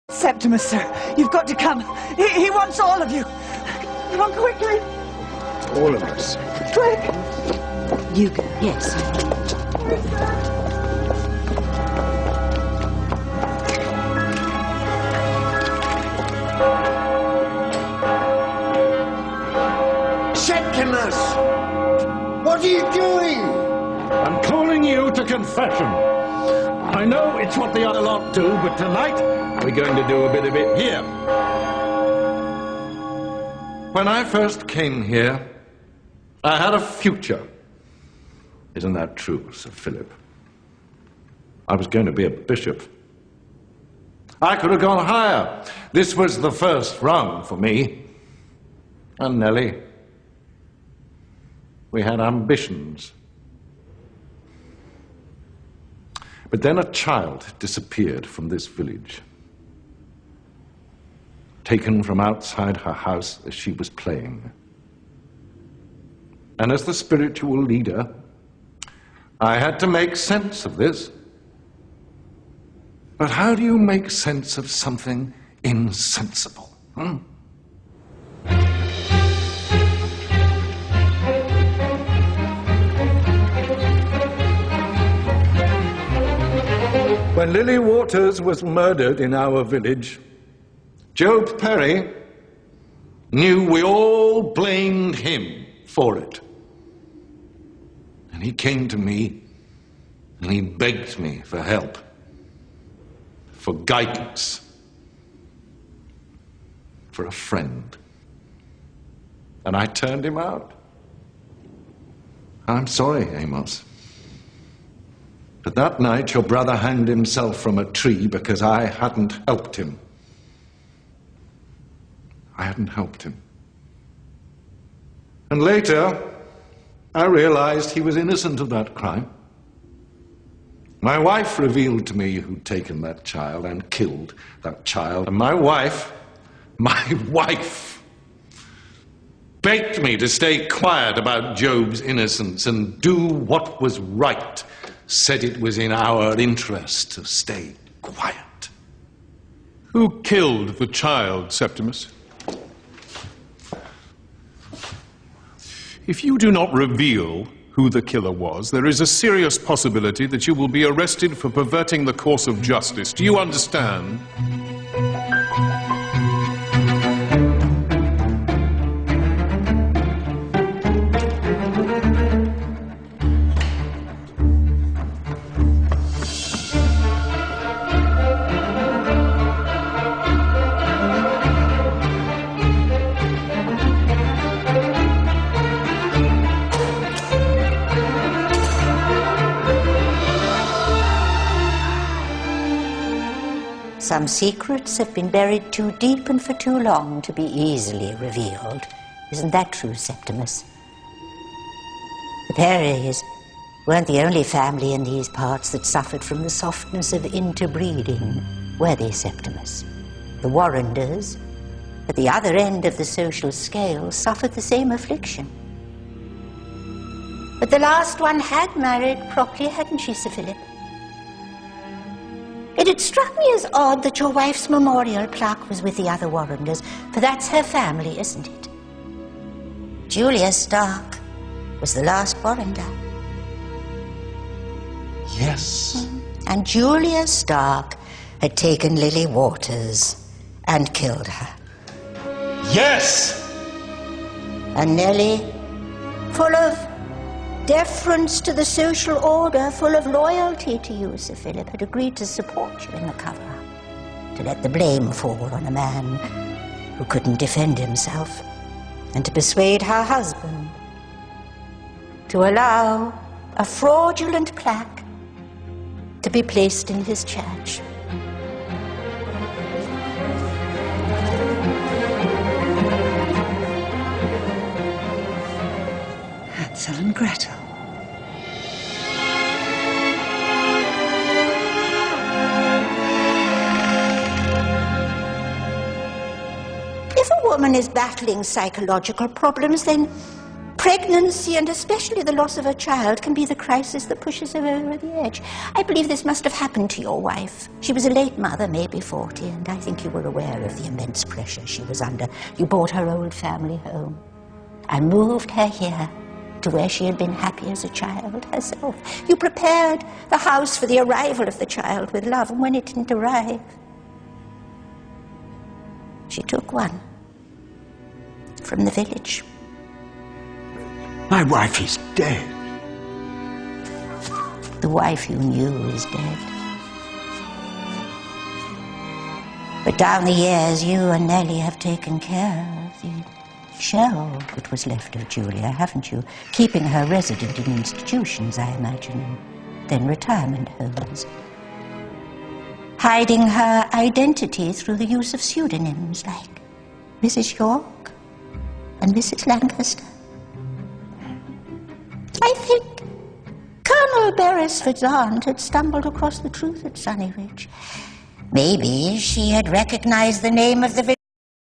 Septimus, sir, you've got to come. He wants all of you. Come on, quickly. All of us. Quick. You go. Yes. Septimus! What are you doing? I'm calling you to confession. I know it's what the other lot do, but tonight we're going to do a bit of it here. When I first came here, I had a future. Isn't that true, Sir Philip? I was going to be a bishop. I could have gone higher. This was the first rung for me. And Nellie, we had ambitions. But then a child disappeared from this village, taken from outside her house as she was playing. And as the spiritual leader, I had to make sense of this. But how do you make sense of something insensible? When Lily Waters was murdered in our village, Job Perry knew we all blamed him for it. And he came to me and he begged me for help, for guidance, for a friend. And I turned him out. I'm sorry, Amos. But that night your brother hanged himself from a tree because I hadn't helped him. I hadn't helped him. And later, I realized he was innocent of that crime. My wife revealed to me who'd taken that child and killed that child. And my wife begged me to stay quiet about Job's innocence and do what was right. Said it was in our interest to stay quiet. Who killed the child, Septimus? If you do not reveal who the killer was, there is a serious possibility that you will be arrested for perverting the course of justice. Do you understand? Some secrets have been buried too deep and for too long to be easily revealed. Isn't that true, Septimus? The Perrys weren't the only family in these parts that suffered from the softness of interbreeding, were they, Septimus? The Warrenders, at the other end of the social scale, suffered the same affliction. But the last one had married properly, hadn't she, Sir Philip? It had struck me as odd that your wife's memorial plaque was with the other Warrenders, for that's her family, isn't it? Julia Stark was the last Warrender. Yes. And Julia Stark had taken Lily Waters and killed her. Yes! And Nellie, full of deference to the social order, full of loyalty to you, Sir Philip, had agreed to support you in the cover-up, to let the blame fall on a man who couldn't defend himself, and to persuade her husband to allow a fraudulent plaque to be placed in his church. Hansel and Gretel. If a woman is battling psychological problems, then Pregnancy, and especially the loss of a child, can be the crisis that pushes her over the edge. I believe this must have happened to your wife. She was a late mother, maybe 40, and I think you were aware of the immense pressure she was under. You brought her old family home and moved her here to where she had been happy as a child herself. You prepared the house for the arrival of the child with love, and when it didn't arrive, she took one from the village. My wife is dead. The wife you knew is dead. But down the years, you and Nellie have taken care of the shell that was left of Julia, haven't you? Keeping her resident in institutions, I imagine, and then retirement homes. Hiding her identity through the use of pseudonyms like Mrs. York and Mrs. Lancaster. I think Colonel Beresford's aunt had stumbled across the truth at Sunny Ridge. Maybe she had recognized the name of the